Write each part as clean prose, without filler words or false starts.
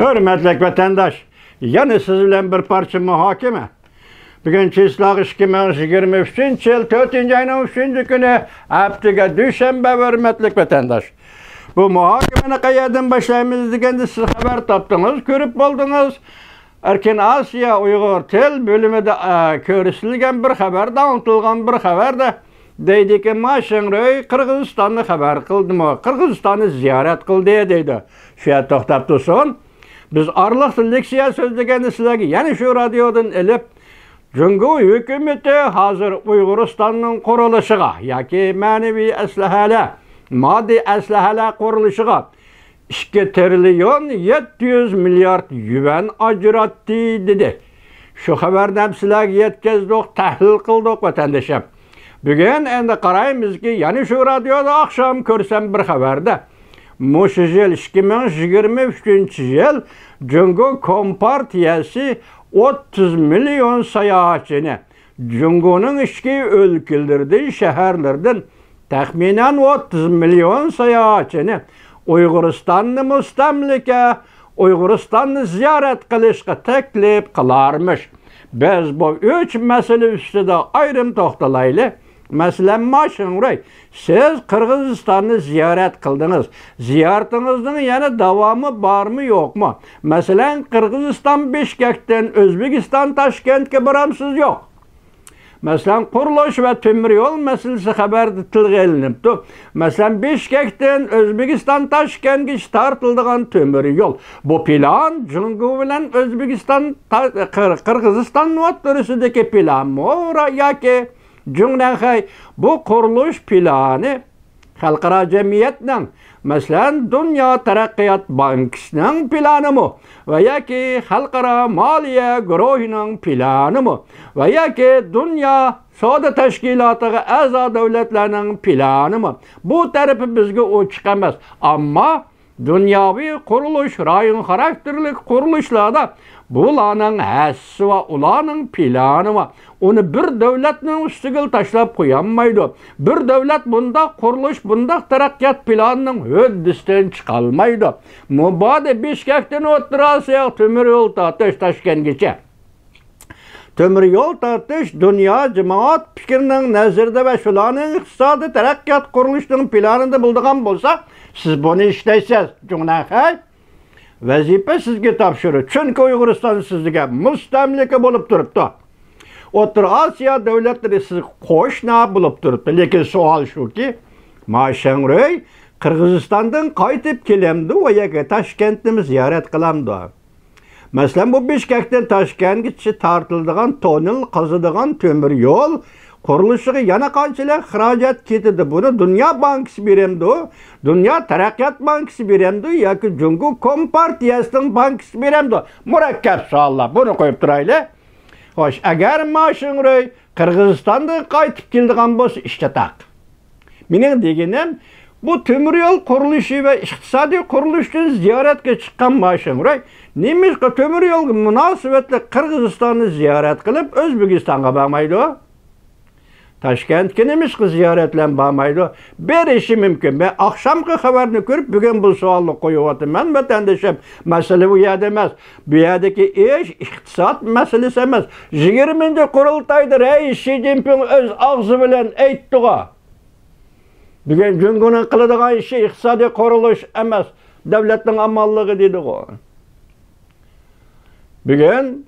Hürmetlik vatandaş, yani siz bilen bir parça muhakeme. Bugün çislak 2023 yıl 4. ayının 3. günü haftaga düşenbe hürmetlik vatandaş. Bu muhakemeni qayerden başlayımız degende siz haber tapdınız, görüp buldunuz. Erken Asya Uyghur Til bölümünde körüsülgen bir haber, dağıtılgan bir haber de deydi ki Maşinröy Kırgızistan'ı haber kıldı mı? Kırgızistan'ı ziyaret kıldı deydi. Şöyle toxtab dursun. Biz arlıq leksiya söz degende sizlerge yani şu radyodan elip Cungu hükümeti hazır Uyguristan'ın kuruluşuga yoki manevi aslahala, maddi aslahala kuruluşuga 2 trilyon 700 milyard yuan ajratdı dedi. Şu haberden sizlerge yetkizdik, tahlil kıldık vatandaşım. Bugün endi qaraymiz ki, yani şu radyoda akşam görsem bir haberde Muş yıl 2023 yıl Cungu Kompartiyası 30 milyon sayahatçini Cungu'nun işki ülkelerden, şehirlerden tahminen 30 milyon sayahatçini Uyguristan'ı mustamlike, Uyguristan'ı ziyaret kılışka teklif kılarmış. Biz bu 3 mesele üstüde ayrım toxtalaylı. Mesela Maşinröy, siz Kırgızistan'ı ziyaret kıldınız. Ziyaretinizin yani devamı var mı yok mu? Mesela Kırgızistan Bişkek'ten Özbekistan Taşkent'e baramsız yok. Mesela kuruluş ve tümür yol meselesi haberde tilge elinipti. Mesela Bişkek'ten Özbekistan Taşkent'e tartıldıgan tümür yol. Bu plan Cungu bilen Özbekistan Kırgızistan notlarısındaki plan mı? Yoki Cumhuriyet bu kuruluş planı halkara cemiyetle mesela Dünya Terakkiyat Bankası'nın planı mı? Veya ki halkara maliye güruhunun planı mı? Veya ki Dünya Savda Teşkilatı'na aza devletlerinin planı mı? Bu tarafı bizge o çıkamaz. Ama dünyavi kuruluş, rayon karakterlik kuruluşlarda bulanın həssi ve ulanın planı var. Onu bir devletin üstügül taşlap koyanmaydı. Bir devlet bunda kuruluş, bunda terakkiyat planının höddisten çıkalmaydı. Mübade Bişkek'ten oturasıya tümür yol tartış taşken geçe. Tümür yol tartış dünya cemaat fikrinin nezirde ve şulanın iktisadi terakkiyat kuruluşunun planında bulduğun bolsa siz bunu işleyseniz Cumhuriyet vazife sizge tapşırır. Çünkü Uyguristan sizge mustamlike bulup duruptu. Otur Asya devletleri siz koşna bulup duruptu. Lekin sual şu ki, Maşinröy Kırgızistan'dan kaytıp kelemdi ve Taşkent'ini ziyaret kılamdı. Mesela bu Bişkek'ten Taşkent'e tartıldıgan tonel, kazıdıgan tömür yol kuruluşuga yana qanchalar xarajat ketadi. Bunu Dünya Bankası beremdi, Dünya Terakkiyat Bankası beremdi yoki Cungu Kompartiyasining bankası beremdi. Murakkab savollar. Buni qo'yib turaylik. Xo'sh, agar Maşinröy Qirg'izistondan qaytib keladigan bo'lsa, ishga taq. Mening deganim, bu tömür yol kuruluşu ve iqtisadi kuruluşdan ziyaretke çıkan Maşinröy nimaga tömür yolga munosabatli Qirg'izistonni ziyaret qilib O'zbekistonga bormaydi? Taşkent'e nimaga ziyaretlen bormaydi? Berishi mumkin. Ben akşamki haberini görüp bugün bu savolni qo'yyapman vatandaşım. Mesele bu yerda emas. Bu yerdagi ish iqtisod meselesi emas. 20. qurultayda Reis Xi Jinping o'z og'zi bilan aytdi. Bugün Cungu'nun kılıdığın işi iqtisadi kuruluş emas, devletin amallığı dedi o. Bugün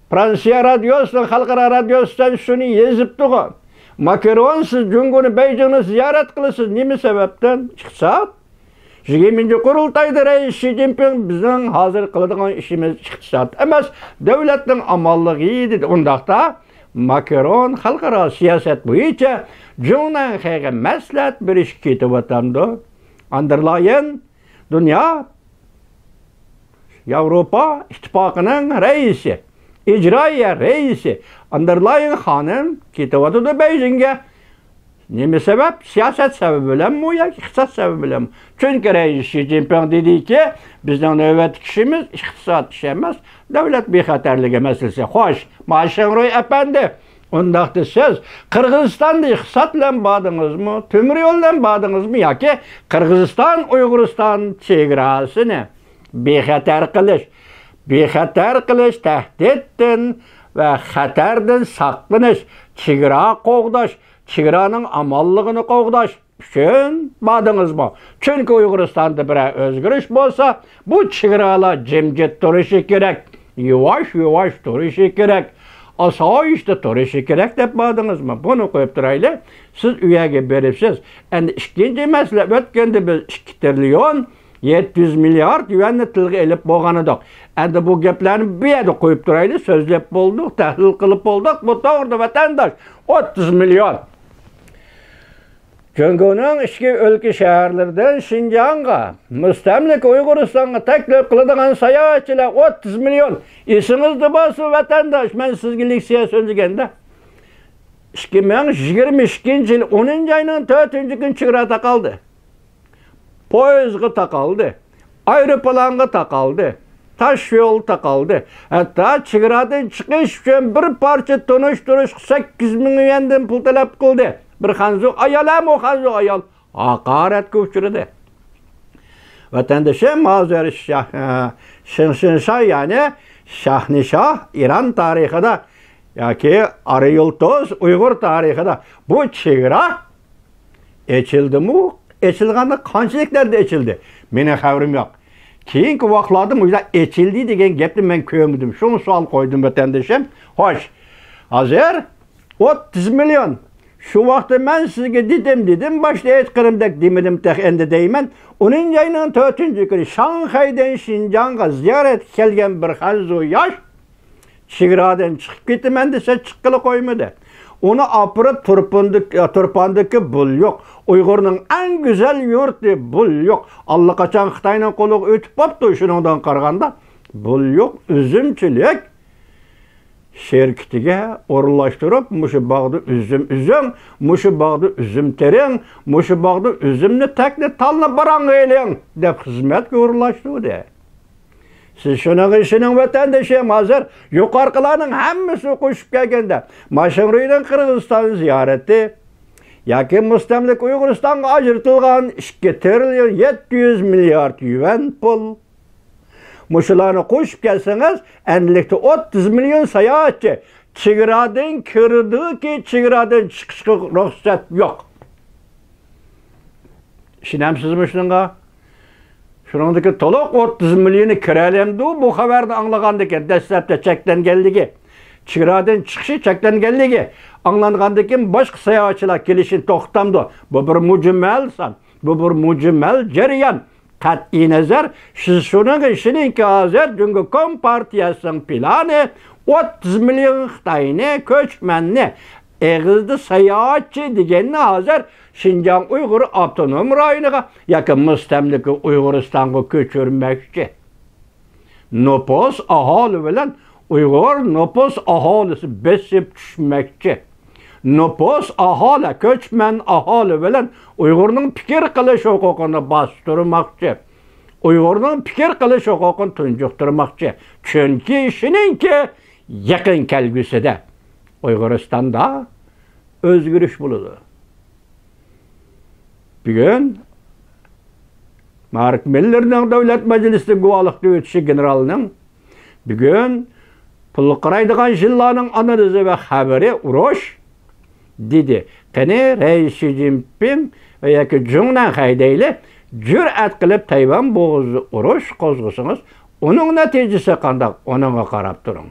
Fransiya radyosunun, halkara radyosundan şunu yazıptı o. Macron siz Cungu'nu Beijing'ni ziyaret kılısınız. Nimi sebepten? İqtisad. 20. kurultayda Reis Xi Jinping bizden hazır kılıdığın işimiz iqtisad emas, devletin amallığı dedi. Ondaqda Macron halkara siyaset boyunca Cumhuriyet'e maslahat beriş ketib atamdı. Underlayın, dünya Avrupa İttifakı'nın reisi, icraiye reisi Underlayın hanım ketib atıdı Beijing'e. Nime sebep? Siyaset sebebiyle mi ya iqtisad sebebiyle mi? Çünkü Reis Xi Jinping dedi ki bizden növbet kişimiz iqtisad işi emas, devlet bexatarligi meselesi. Hoş, Maşinröy efendi. Ondaqda siz Kırgızistan'da iqtisad bilan bordingizmi, tömür yo'l bilan bordingizmi yoki Kırgızistan Uyg'uriston chegarasini bexatar qilish, tahdiddan va xatardan saqlanish, chegara qo'g'dash, chegaraning amonligini qo'g'dash uchun bordingizmi? Chunki Uyg'uristonda bir o'zgarish bo'lsa, bu chegaralar jimjit turishi kerak, yavash turishi kerak, osoyishta turishi kerak deb bordingizmi? Buni qo'yib turaylik. Siz uyaga beribsiz. Endi ikkinchi masala, o'tganda biz 2 trillion 700 milliard yuanni tilga elib bo'lgan edik. Endi bu gaplarni bu yerda qo'yib turaylik, so'zlab bo'ldik, tahlil qilib bo'ldik. Bu to'g'ri vatandosh 30 million. Jungoning ichki o'lka shaharlaridan Xinjiangga, mustamlik Uyg'uristonga taklif qiladigan sayohatchilar 30 million. Esingizda bo'lsa vatandosh, men sizga leksiya so'zlaganda 2022 yil 10-oyning 4-kun chegara taqaldi. Poyezdga taqaldi, aeroplanga taqaldi, tash yo'l taqaldi. Hatto chegaradan chiqish uchun bir parcha to'nish 8 ming yuandan pul talab qildi. Bir xanzu ayol haqoratga uchradi. Vatandoshim hozir Shinshinshah, ya'ni Shahnishah Iran tarixida yoki Ariyultoz Uyg'ur tarixida bu chegara echildimi? Echilganda qanchaliklarda echildi? Mening xabarim yo'q. Keyingi vaqtlarda bu echildi degan gapni men ko'rmadim. Shuni savol qo'ydim vatandoshim. Xo'sh, hozir 30 million. Şu vaqtda men sizga dedim, boshda aytganimdek demedim, endi deyman. 10-oyning 4-kuni Shanxaydan Xinjiangga ziyorat kelgan bir xanzu yosh chegaradan chiqib ketaman desa chiqqili qo'ymadi. Onu apırıp Turpandaki bul yok. Uygur'un en güzel yurti bul yok. Allah kaçan Xitay'ın kolu ötüp yaptı şundan qaraganda. Bul yok, üzümçülük. Şirketiga orlaştırıp, muşu bağda üzüm, muşu bağda üzüm terin, muşu bağda üzümni tekli talını baran eyleyin, dep hizmet orlaştırdı. Siz şunun işinin vatandaşıyım hazır, yukarılarının hemmisi koşup gelgende, Maşinruy'dan Kırgızistan ziyareti, yaki mustamlik Uyguristan'a ajırtılgan 2 trillion 700 milyar yuan pul. Muşularını koşup gelseniz, endilikte 30 milyon sayahatçı, çigiradan kirdi ki çigiradan çıkışkı ruhsat yok. İşinemsizmi şununla? Şunundaki toluk 30 milyonu kirelemdi, bu haberde anlagandaki, deslepte çekten geldi ki, çigiradan çıkışı çekten geldi ki, anlagandaki başka sayahatçılar gelişin toxtamdı. Bu bir mucimmelsan, bu bir mucimmel cereyan. Kat'i nazar, siz şunun işinin ki hazır, çünkü Kompartiyasının planı 30 milyon Xitay'ını, köçmenini, eğizdi sayahatçı digenini hazır, Şinjan Uygur Abtonom Rayonuna, yakın müstemliki Uyguristan'a köçürmekçi. Nüfus ahali bilen Uygur nüfus ahalisi besip düşmekçi. Nüfus ahali, köçmen ahali bilen Uygur'un fikir qilish hukukunu bastırmakçı. Uygur'un fikir qilish hukukunu tunjuqtırmakçı. Çünkü işininki yakın kelgüsüde Uyguristan'da özgürüş buludu. Bugün Mark Miller'nin Devlet Meclisi guvalıqda ötüşü generalının bugün pul qaraydigan jillarning analizi ve haberi uruş dedi. Qani Reis Xi Jinping ve yaki Jungnan Haydayli cüret qilib Tayvan boğazı uruş qozg'usangiz, onun neticesi qanday, onunla qarab turun.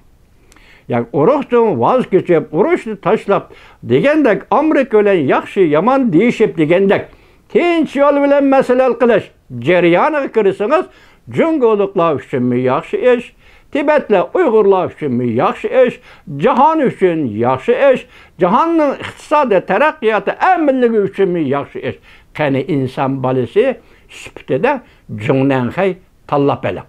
Yani urushdan vaz kechib, urushni tashlab degandek, Amerika bilan yaxshi yomon deyishib degandek, tinch yo'l bilan masala qilish jarayoniga kirsangiz, Jungoliklar uchun yaxshi ish, Tibetli Uygurlar üçün yaxşı iş, cihan üçün yaxşı iş, cihanın iqtisadi teraqqiyatı əminligi üçün yaxşı iş. Qani insan balisi süptede Jungnanxay tallap elə.